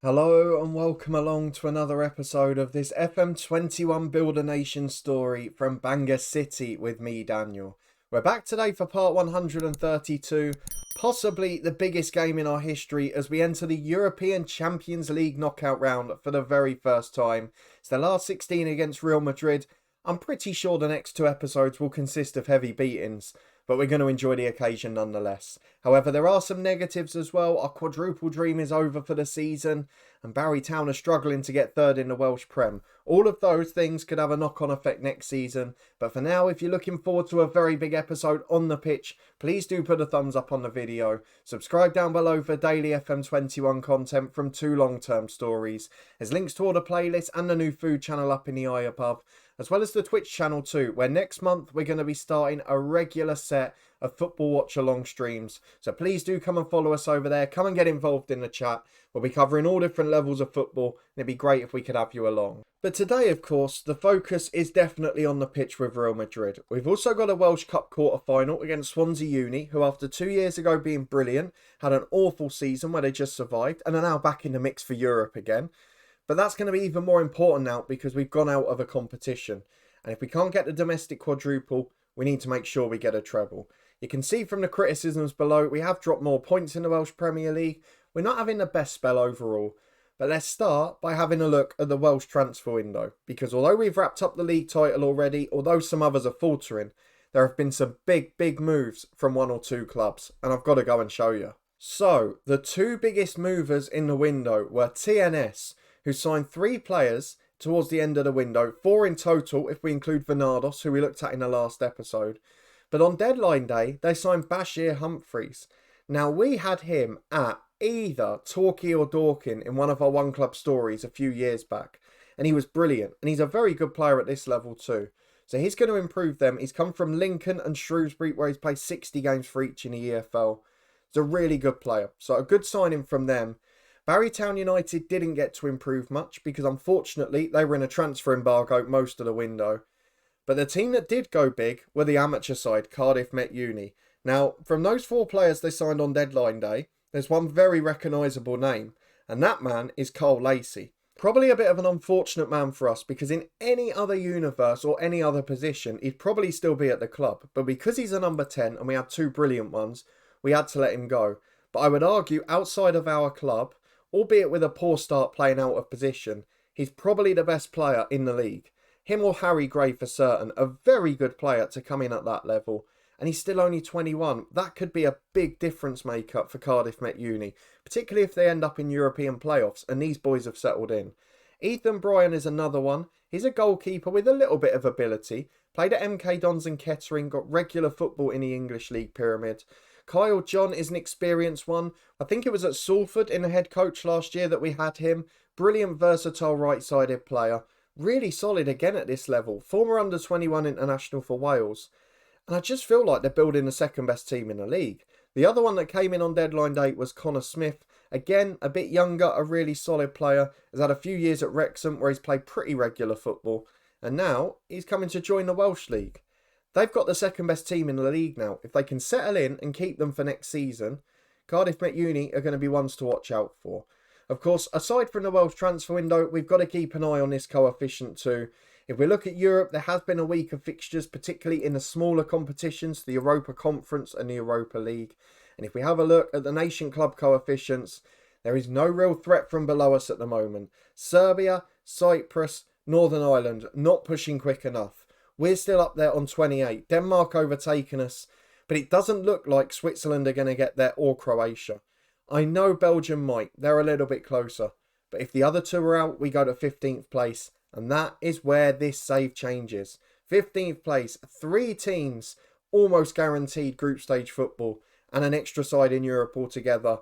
Hello and welcome along to another episode of this FM21 Build a Nation story from Bangor City with me, Daniel. We're back today for part 132, possibly the biggest game in our history as we enter the European Champions League knockout round for the very first time. It's the last 16 against Real Madrid. I'm pretty sure the next two episodes will consist of heavy beatings, but we're going to enjoy the occasion nonetheless. However, there are some negatives as well. Our quadruple dream is over for the season, and Barry Town are struggling to get third in the Welsh Prem. All of those things could have a knock-on effect next season, but for now, if you're looking forward to a very big episode on the pitch, please do put a thumbs up on the video. Subscribe down below for daily FM21 content from two long-term stories. There's links to all the playlists and the new food channel up in the eye above, as well as the Twitch channel too, where next month we're going to be starting a regular set of football watch along streams. So please do come and follow us over there. Come and get involved in the chat. We'll be covering all different levels of football, and it'd be great if we could have you along. But today, of course, the focus is definitely on the pitch with Real Madrid. We've also got a Welsh Cup quarter-final against Swansea Uni, who after 2 years ago being brilliant, had an awful season where they just survived, and are now back in the mix for Europe again. But that's going to be even more important now because we've gone out of a competition. And if we can't get the domestic quadruple, we need to make sure we get a treble. You can see from the criticisms below, we have dropped more points in the Welsh Premier League. We're not having the best spell overall. But let's start by having a look at the Welsh transfer window. Because although we've wrapped up the league title already, although some others are faltering, there have been some big moves from one or two clubs. And I've got to go and show you. So, the two biggest movers in the window were TNS, who signed 3 players towards the end of the window, 4 in total if we include Venados, who we looked at in the last episode. But on deadline day, they signed Bashir Humphreys. Now, we had him at either Torquay or Dorking in one of our One Club stories a few years back, and he was brilliant, and he's a very good player at this level too. So he's going to improve them. He's come from Lincoln and Shrewsbury, where he's played 60 games for each in the EFL. He's a really good player, so a good signing from them. Barry Town United didn't get to improve much because unfortunately they were in a transfer embargo most of the window. But the team that did go big were the amateur side, Cardiff Met Uni. Now, from those 4 players they signed on deadline day, there's one very recognisable name, and that man is Cole Lacey. Probably a bit of an unfortunate man for us because in any other universe or any other position, he'd probably still be at the club. But because he's a number 10 and we had 2 brilliant ones, we had to let him go. But I would argue outside of our club, albeit with a poor start playing out of position, he's probably the best player in the league. Him or Harry Gray for certain, a very good player to come in at that level. And he's still only 21. That could be a big difference maker for Cardiff Met Uni, particularly if they end up in European playoffs and these boys have settled in. Ethan Bryan is another one. He's a goalkeeper with a little bit of ability. Played at MK Dons and Kettering, got regular football in the English League pyramid. Kyle John is an experienced one. I think it was at Salford in the head coach last year that we had him. Brilliant, versatile right-sided player. Really solid again at this level. Former under-21 international for Wales. And I just feel like they're building the second best team in the league. The other one that came in on deadline day was Connor Smith. Again, a bit younger, a really solid player. Has had a few years at Wrexham where he's played pretty regular football. And now he's coming to join the Welsh League. They've got the second best team in the league now. If they can settle in and keep them for next season, Cardiff Met Uni are going to be ones to watch out for. Of course, aside from the Welsh transfer window, we've got to keep an eye on this coefficient too. If we look at Europe, there has been a week of fixtures, particularly in the smaller competitions, the Europa Conference and the Europa League. And if we have a look at the Nation Club coefficients, there is no real threat from below us at the moment. Serbia, Cyprus, Northern Ireland, not pushing quick enough. We're still up there on 28. Denmark overtaken us, but it doesn't look like Switzerland are going to get there or Croatia. I know Belgium might. They're a little bit closer. But if the other two are out, we go to 15th place. And that is where this save changes. 15th place, 3 teams, almost guaranteed group stage football, and an extra side in Europe altogether.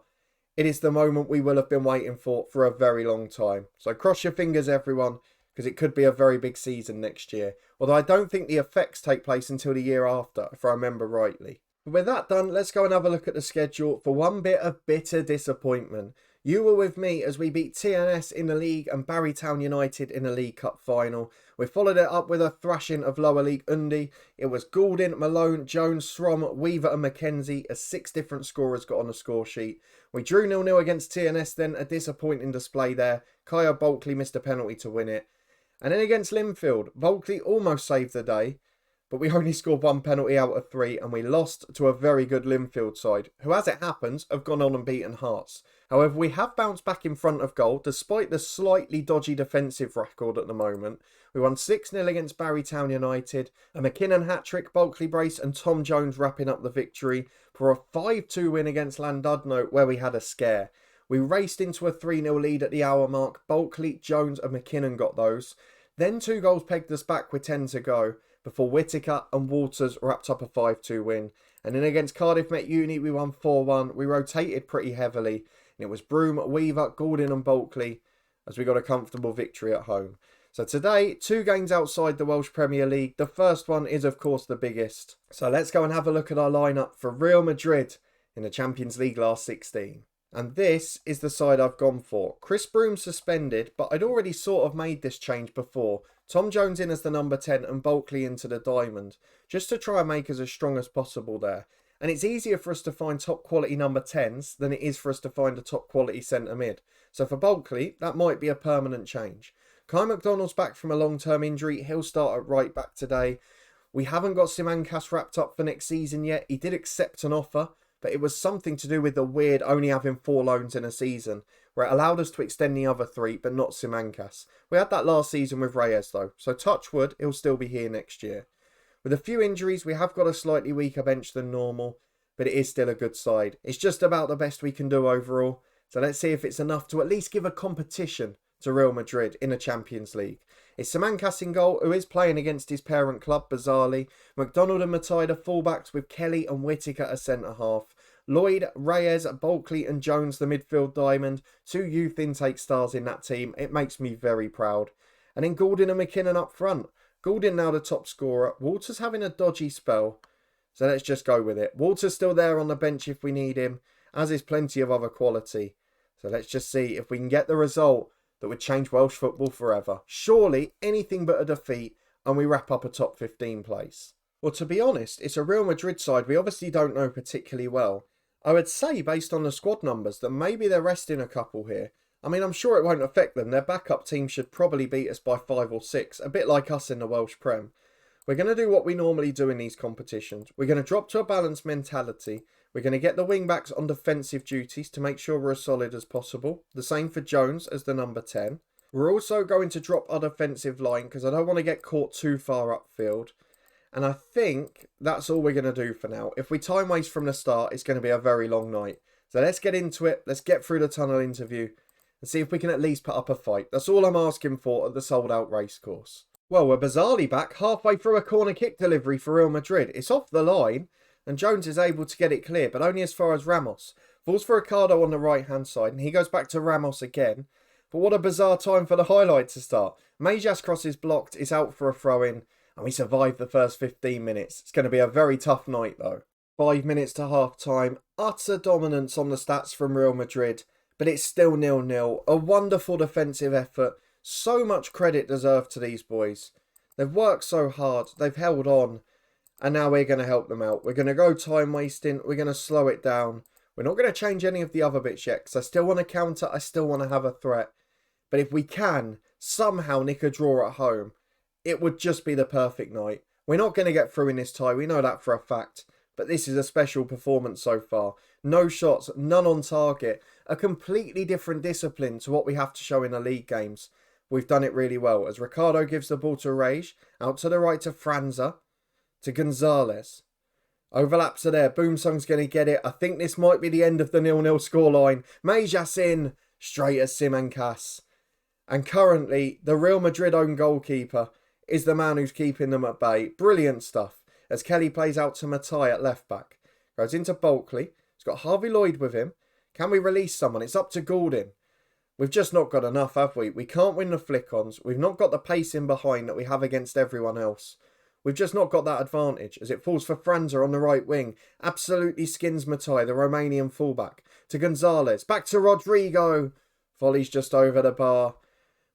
It is the moment we will have been waiting for a very long time. So cross your fingers, everyone, because it could be a very big season next year. Although I don't think the effects take place until the year after, if I remember rightly. But with that done, let's go and have a look at the schedule for one bit of bitter disappointment. You were with me as we beat TNS in the league and Barrytown United in the League Cup final. We followed it up with a thrashing of lower league Undi. It was Goulding, Malone, Jones, Strom, Weaver and Mackenzie as 6 different scorers got on the score sheet. We drew 0-0 against TNS then, a disappointing display there. Kyle Bulkley missed a penalty to win it. And then against Linfield, Bulkley almost saved the day, but we only scored 1 penalty out of 3 and we lost to a very good Linfield side, who as it happens have gone on and beaten Hearts. However, we have bounced back in front of goal despite the slightly dodgy defensive record at the moment. We won 6-0 against Barrytown United, a McKinnon hat-trick, Bulkley brace and Tom Jones wrapping up the victory for a 5-2 win against Llandudno where we had a scare. We raced into a 3-0 lead at the hour mark. Bulkley, Jones and McKinnon got those. Then 2 goals pegged us back with 10 to go before Whittaker and Walters wrapped up a 5-2 win. And then against Cardiff Met Uni we won 4-1. We rotated pretty heavily. And it was Broom, Weaver, Goulding and Bulkley as we got a comfortable victory at home. So today, 2 games outside the Welsh Premier League. The first one is of course the biggest. So let's go and have a look at our lineup for Real Madrid in the Champions League last 16. And this is the side I've gone for. Chris Broom suspended, but I'd already sort of made this change before. Tom Jones in as the number 10 and Bulkley into the diamond, just to try and make us as strong as possible there. And it's easier for us to find top quality number 10s than it is for us to find a top quality centre mid. So for Bulkley, that might be a permanent change. Kai McDonald's back from a long-term injury. He'll start at right back today. We haven't got Simancas wrapped up for next season yet. He did accept an offer, but it was something to do with the weird only having 4 loans in a season, where it allowed us to extend the other 3, but not Simancas. We had that last season with Reyes though, so touch wood, he'll still be here next year. With a few injuries, we have got a slightly weaker bench than normal, but it is still a good side. It's just about the best we can do overall, so let's see if it's enough to at least give a competition to Real Madrid in the Champions League. It's Simancas in goal, who is playing against his parent club, bizarrely. McDonald and Matai the fullbacks with Kelly and Whittaker as centre-half. Lloyd, Reyes, Bulkley and Jones the midfield diamond. 2 youth intake stars in that team. It makes me very proud. And then Goulding and McKinnon up front. Goulding now the top scorer. Walters having a dodgy spell, so let's just go with it. Walters still there on the bench if we need him, as is plenty of other quality. So let's just see if we can get the result that would change Welsh football forever. Surely anything but a defeat and we wrap up a top 15 place. Well, to be honest, it's a Real Madrid side we obviously don't know particularly well. I would say, based on the squad numbers, that maybe they're resting a couple here. I mean, I'm sure it won't affect them. Their backup team should probably beat us by 5 or 6, a bit like us in the Welsh Prem. We're going to do what we normally do in these competitions. We're going to drop to a balanced mentality. We're going to get the wing-backs on defensive duties to make sure we're as solid as possible. The same for Jones as the number 10. We're also going to drop our defensive line because I don't want to get caught too far upfield. And I think that's all we're going to do for now. If we time waste from the start, it's going to be a very long night. So let's get into it. Let's get through the tunnel interview and see if we can at least put up a fight. That's all I'm asking for at the sold-out racecourse. Well, we're bizarrely back halfway through a corner kick delivery for Real Madrid. It's off the line, and Jones is able to get it clear, but only as far as Ramos. Falls for Ricardo on the right-hand side, and he goes back to Ramos again. But what a bizarre time for the highlight to start. Mejas cross is blocked, is out for a throw-in, and we survived the first 15 minutes. It's going to be a very tough night, though. 5 minutes to half-time. Utter dominance on the stats from Real Madrid, but it's still 0-0. A wonderful defensive effort. So much credit deserved to these boys. They've worked so hard. They've held on. And now we're going to help them out. We're going to go time wasting. We're going to slow it down. We're not going to change any of the other bits yet, because I still want to counter. I still want to have a threat. But if we can somehow nick a draw at home, it would just be the perfect night. We're not going to get through in this tie. We know that for a fact. But this is a special performance so far. No shots, none on target. A completely different discipline to what we have to show in the league games. We've done it really well, as Ricardo gives the ball to Rage, out to the right to Franza, to Gonzalez. Overlaps are there, Boomsong's going to get it. I think this might be the end of the 0-0 scoreline. Mejas in, straight at Simancas. And currently, the Real Madrid own goalkeeper is the man who's keeping them at bay. Brilliant stuff, as Kelly plays out to Matai at left back. Goes into Bulkley, he's got Harvey Lloyd with him. Can we release someone? It's up to Goulding. We've just not got enough, have we? We can't win the flick-ons. We've not got the pace in behind that we have against everyone else. We've just not got that advantage, as it falls for Franza on the right wing. Absolutely skins Matai, the Romanian fullback. to Gonzalez. Back to Rodrigo. Volley's just over the bar.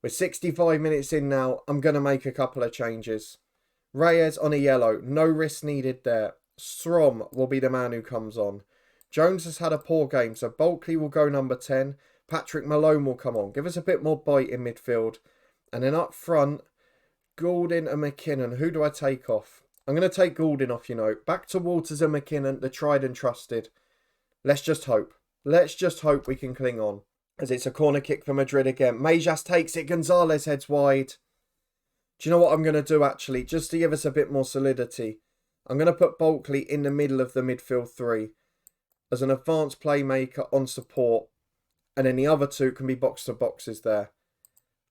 We're 65 minutes in now. I'm going to make a couple of changes. Reyes on a yellow. No risk needed there. Strom will be the man who comes on. Jones has had a poor game, so Bulkley will go number 10. Patrick Malone will come on. Give us a bit more bite in midfield. And then up front, Goulding and McKinnon. Who do I take off? I'm going to take Goulding off, you know. Back to Walters and McKinnon, the tried and trusted. Let's just hope. Let's just hope we can cling on. As it's a corner kick for Madrid again. Mejas takes it. Gonzalez heads wide. Do you know what I'm going to do, actually? Just to give us a bit more solidity. I'm going to put Bulkley in the middle of the midfield three as an advanced playmaker on support. And then the other two can be box-to-boxes there.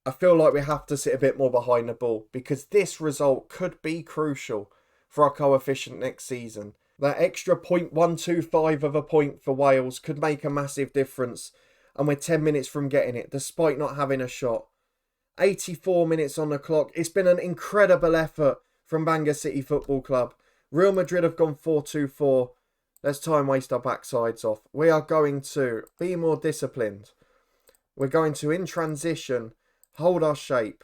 I feel like we have to sit a bit more behind the ball because this result could be crucial for our coefficient next season. That extra 0.125 of a point for Wales could make a massive difference. And we're 10 minutes from getting it, despite not having a shot. 84 minutes on the clock. It's been an incredible effort from Bangor City Football Club. Real Madrid have gone 4-2-4. Let's try and waste our backsides off. We are going to be more disciplined. We're going to, in transition, hold our shape.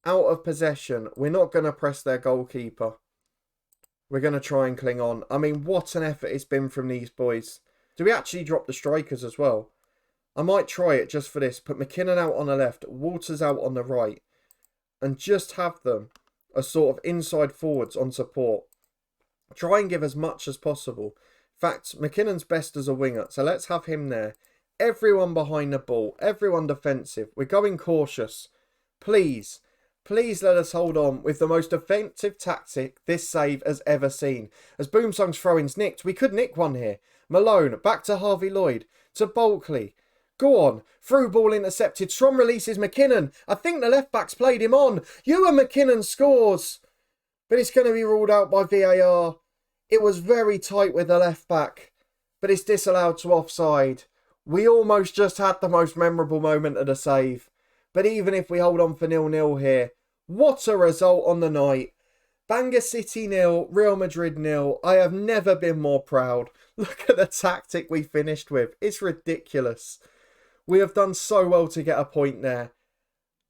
Out of possession, we're not going to press their goalkeeper. We're going to try and cling on. I mean, what an effort it's been from these boys. Do we actually drop the strikers as well? I might try it just for this. Put McKinnon out on the left, Walters out on the right. And just have them as sort of inside forwards on support. Try and give as much as possible. In fact, McKinnon's best as a winger, so let's have him there. Everyone behind the ball, everyone defensive. We're going cautious. Please, please let us hold on with the most offensive tactic this save has ever seen. As Boomsong's throw-in's nicked, we could nick one here. Malone, back to Harvey Lloyd, to Bulkley. Go on, through ball intercepted. Strom releases McKinnon. I think the left-back's played him on. Ewan McKinnon scores. But it's going to be ruled out by VAR. It was very tight with the left-back. But it's disallowed to offside. We almost just had the most memorable moment of the save. But even if we hold on for 0-0 here, what a result on the night. Bangor City 0, Real Madrid 0. I have never been more proud. Look at the tactic we finished with. It's ridiculous. We have done so well to get a point there.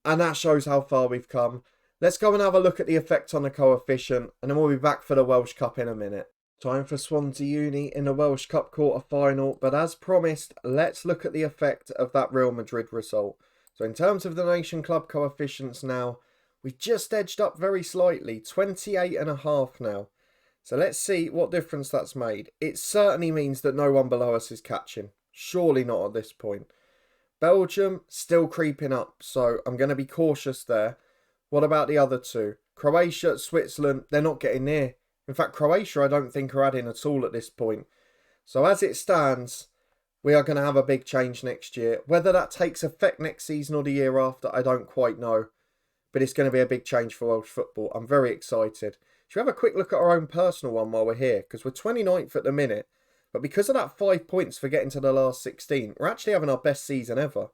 And that shows how far we've come. Let's go and have a look at the effect on the coefficient. And then we'll be back for the Welsh Cup in a minute. Time for Swansea Uni in the Welsh Cup quarter-final. But as promised, let's look at the effect of that Real Madrid result. So in terms of the Nation Club coefficients now, we've just edged up very slightly. 28.5 now. So let's see what difference that's made. It certainly means that no one below us is catching. Surely not at this point. Belgium still creeping up, so I'm going to be cautious there. What about the other two? Croatia, Switzerland, they're not getting near. In fact, Croatia I don't think are adding at all at this point. So as it stands, we are going to have a big change next year. Whether that takes effect next season or the year after, I don't quite know. But it's going to be a big change for Welsh football. I'm very excited. Should we have a quick look at our own personal one while we're here? Because we're 29th at the minute. But because of that 5 points for getting to the last 16, we're actually having our best season ever.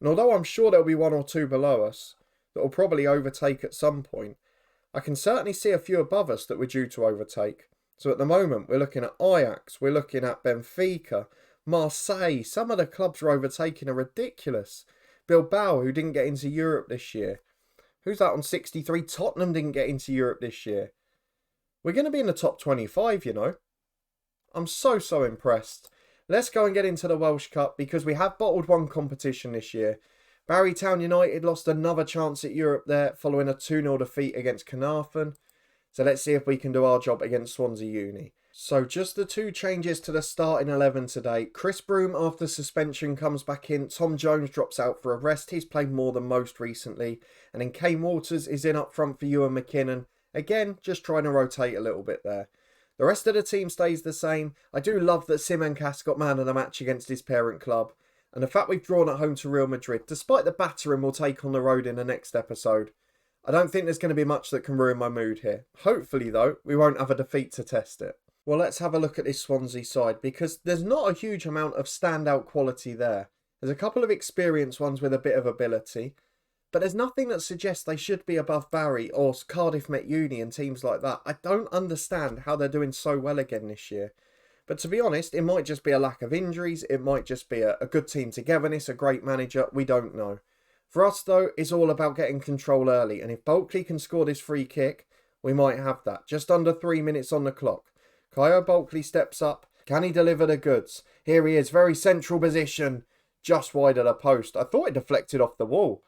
And although I'm sure there'll be one or two below us that will probably overtake at some point, I can certainly see a few above us that we're due to overtake. So at the moment, we're looking at Ajax, we're looking at Benfica, Marseille. Some of the clubs we're overtaking are ridiculous. Bilbao, who didn't get into Europe this year. Who's that on 63? Tottenham didn't get into Europe this year. We're going to be in the top 25, you know. I'm so impressed. Let's go and get into the Welsh Cup because we have bottled one competition this year. Barrytown United lost another chance at Europe there following a 2-0 defeat against Carnarvon. So let's see if we can do our job against Swansea Uni. So just the two changes to the starting 11 today. Chris Broom after suspension comes back in. Tom Jones drops out for a rest. He's played more than most recently. And then Kane Walters is in up front for Ewan McKinnon. Again, just trying to rotate a little bit there. The rest of the team stays the same. I do love that Simancas got man of the match against his parent club. And the fact we've drawn at home to Real Madrid, despite the battering we'll take on the road in the next episode. I don't think there's going to be much that can ruin my mood here. Hopefully, though, we won't have a defeat to test it. Well, let's have a look at this Swansea side, because there's not a huge amount of standout quality there. There's a couple of experienced ones with a bit of ability, but there's nothing that suggests they should be above Barry or Cardiff Met Uni and teams like that. I don't understand how they're doing so well again this year. But to be honest, it might just be a lack of injuries, it might just be a good team togetherness, a great manager, we don't know. For us though, it's all about getting control early, and if Bulkley can score this free kick, we might have that. Just under 3 minutes on the clock. Kyle Bulkley steps up. Can he deliver the goods? Here he is, very central position, just wide of the post. I thought it deflected off the wall.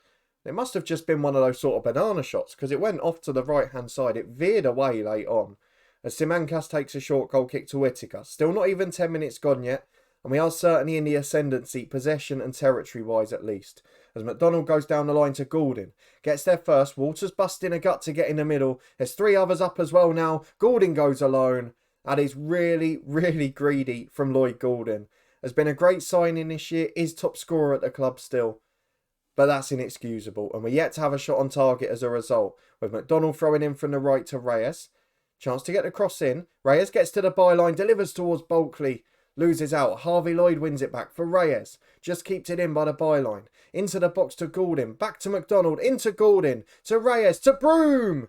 It must have just been one of those sort of banana shots, because it went off to the right-hand side. It veered away late on, as Simancas takes a short goal kick to Whittaker. Still not even 10 minutes gone yet, and we are certainly in the ascendancy, possession and territory-wise at least. As McDonald goes down the line to Goulding. Gets there first. Walters busting a gut to get in the middle. There's 3 others up as well now. Goulding goes alone. That is really, really greedy from Lloyd Goulding. Has been a great signing this year. Is top scorer at the club still. But that's inexcusable. And we're yet to have a shot on target as a result. With McDonald throwing in from the right to Reyes. Chance to get the cross in. Reyes gets to the byline. Delivers towards Bulkley. Loses out. Harvey Lloyd wins it back for Reyes. Just keeps it in by the byline. Into the box to Goulding. Back to McDonald. Into Goulding. To Reyes. To Broom.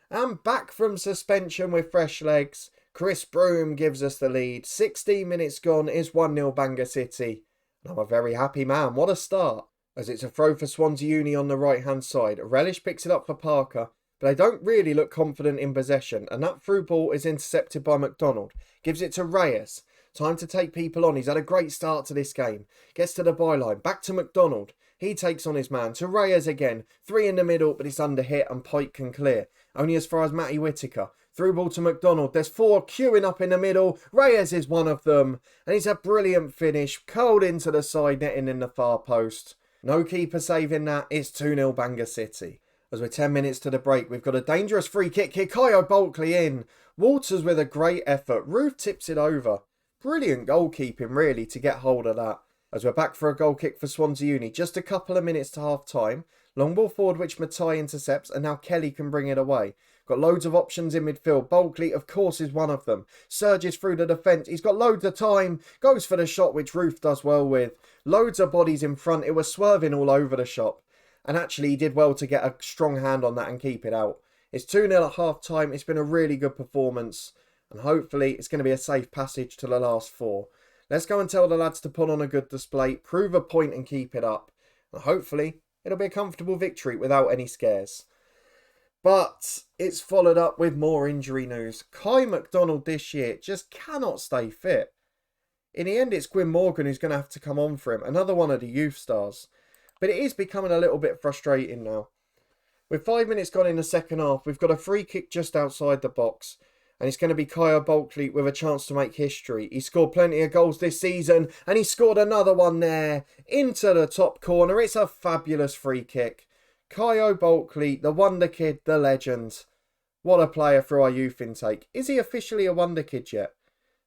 And back from suspension with fresh legs. Chris Broom gives us the lead. 16 minutes gone is 1-0 Bangor City. And I'm a very happy man. What a start. As it's a throw for Swansea Uni on the right hand side. Relish picks it up for Parker. But they don't really look confident in possession. And that through ball is intercepted by McDonald. Gives it to Reyes. Time to take people on. He's had a great start to this game. Gets to the byline. Back to McDonald. He takes on his man. To Reyes again. 3 in the middle, but it's under hit and Pike can clear. Only as far as Matty Whittaker. Through ball to McDonald. There's 4 queuing up in the middle. Reyes is one of them. And he's a brilliant finish. Curled into the side netting in the far post. No keeper saving that. It's 2-0 Bangor City. As we're 10 minutes to the break, we've got a dangerous free kick here. Kyle Bulkley in. Walters with a great effort. Roof tips it over. Brilliant goalkeeping, really, to get hold of that. As we're back for a goal kick for Swansea Uni. Just a couple of minutes to half time. Long ball forward, which Matai intercepts, and now Kelly can bring it away. Got loads of options in midfield. Bulkley, of course, is one of them. Surges through the defence. He's got loads of time. Goes for the shot, which Roof does well with. Loads of bodies in front. It was swerving all over the shop. And actually, he did well to get a strong hand on that and keep it out. It's 2-0 at half time. It's been a really good performance. And hopefully, it's going to be a safe passage to the last 4. Let's go and tell the lads to put on a good display. Prove a point and keep it up. And hopefully, it'll be a comfortable victory without any scares. But it's followed up with more injury news. Kai McDonald this year just cannot stay fit. In the end, it's Gwyn Morgan who's going to have to come on for him. Another one of the youth stars. But it is becoming a little bit frustrating now. With 5 minutes gone in the second half, we've got a free kick just outside the box. And it's going to be Kyle Bulkley with a chance to make history. He scored plenty of goals this season. And he scored another one there. Into the top corner. It's a fabulous free kick. Kyle Bulkley, the wonder kid, the legend. What a player for our youth intake. Is he officially a wonder kid yet?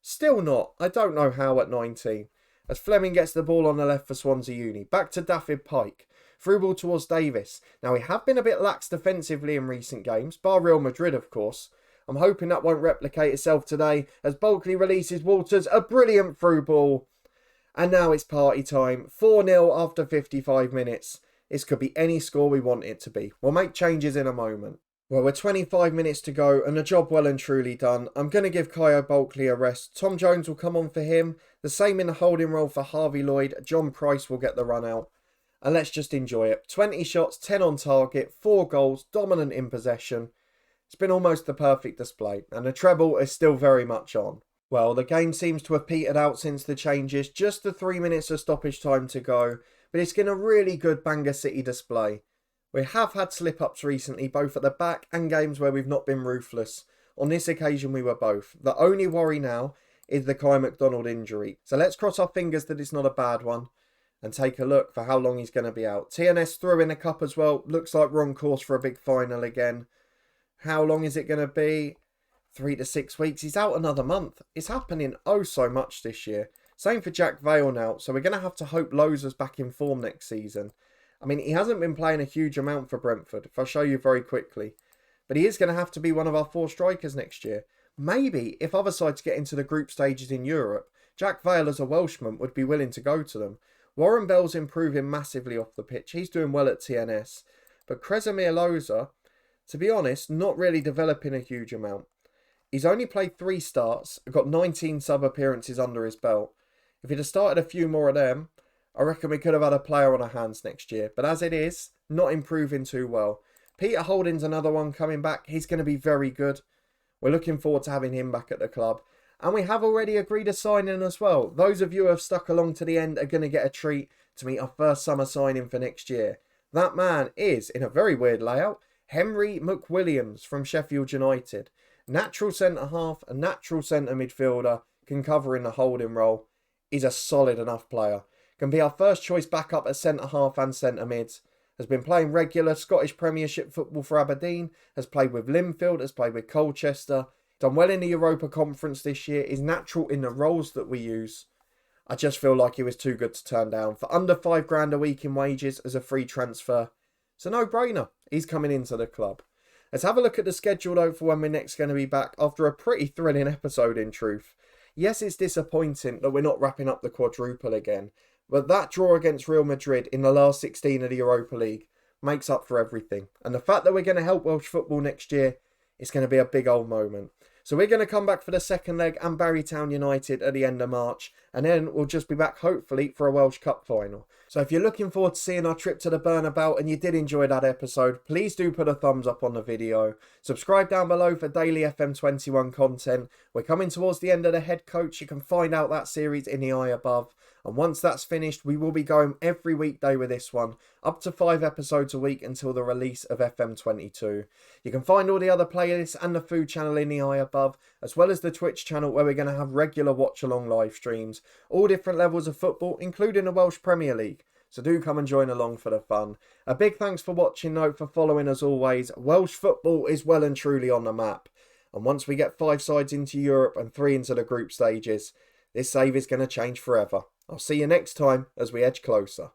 Still not. I don't know how at 19. As Fleming gets the ball on the left for Swansea Uni. Back to David Pike. Through ball towards Davis. Now, we have been a bit lax defensively in recent games. Bar Real Madrid, of course. I'm hoping that won't replicate itself today. As Bulkley releases Walters. A brilliant through ball. And now it's party time. 4-0 after 55 minutes. This could be any score we want it to be. We'll make changes in a moment. Well, we're 25 minutes to go and the job well and truly done. I'm going to give Kyle Bulkley a rest. Tom Jones will come on for him. The same in the holding role for Harvey Lloyd. John Price will get the run out. And let's just enjoy it. 20 shots, 10 on target, 4 goals, dominant in possession. It's been almost the perfect display. And the treble is still very much on. Well, the game seems to have petered out since the changes. Just the 3 minutes of stoppage time to go. But it's been a really good Bangor City display. We have had slip-ups recently, both at the back and games where we've not been ruthless. On this occasion, we were both. The only worry now is the Kai McDonald injury. So let's cross our fingers that it's not a bad one and take a look for how long he's going to be out. TNS threw in a cup as well. Looks like we're on course for a big final again. How long is it going to be? 3 to 6 weeks. He's out another month. It's happening oh so much this year. Same for Jack Vale now, so we're going to have to hope Loza's back in form next season. I mean, he hasn't been playing a huge amount for Brentford, if I show you very quickly. But he is going to have to be one of our 4 strikers next year. Maybe, if other sides get into the group stages in Europe, Jack Vale as a Welshman would be willing to go to them. Warren Bell's improving massively off the pitch. He's doing well at TNS. But Kresimir Loza, to be honest, not really developing a huge amount. He's only played 3 starts, got 19 sub appearances under his belt. If he'd have started a few more of them, I reckon we could have had a player on our hands next year. But as it is, not improving too well. Peter Holding's another one coming back. He's going to be very good. We're looking forward to having him back at the club. And we have already agreed a signing as well. Those of you who have stuck along to the end are going to get a treat to meet our first summer signing for next year. That man is, in a very weird layout, Henry McWilliams from Sheffield United. Natural centre-half, a natural centre midfielder, can cover in the holding role. He's a solid enough player. Can be our first choice backup at centre-half and centre-mids. Has been playing regular Scottish Premiership football for Aberdeen. Has played with Linfield, has played with Colchester. Done well in the Europa Conference this year. Is natural in the roles that we use. I just feel like he was too good to turn down. For under £5,000 a week in wages as a free transfer. It's a no-brainer. He's coming into the club. Let's have a look at the schedule though for when we're next going to be back after a pretty thrilling episode in truth. Yes, it's disappointing that we're not wrapping up the quadruple again, but that draw against Real Madrid in the last 16 of the Europa League makes up for everything. And the fact that we're going to help Welsh football next year is going to be a big old moment. So we're going to come back for the second leg and Barrytown United at the end of March. And then we'll just be back hopefully for a Welsh Cup final. So if you're looking forward to seeing our trip to the Burnabout and you did enjoy that episode, please do put a thumbs up on the video. Subscribe down below for daily FM21 content. We're coming towards the end of the head coach. You can find out that series in the eye above. And once that's finished, we will be going every weekday with this one, up to 5 episodes a week until the release of FM22. You can find all the other playlists and the food channel in the eye above, as well as the Twitch channel where we're going to have regular watch-along live streams, all different levels of football, including the Welsh Premier League. So do come and join along for the fun. A big thanks for watching though, for following as always. Welsh football is well and truly on the map. And once we get 5 sides into Europe and 3 into the group stages, this save is going to change forever. I'll see you next time as we edge closer.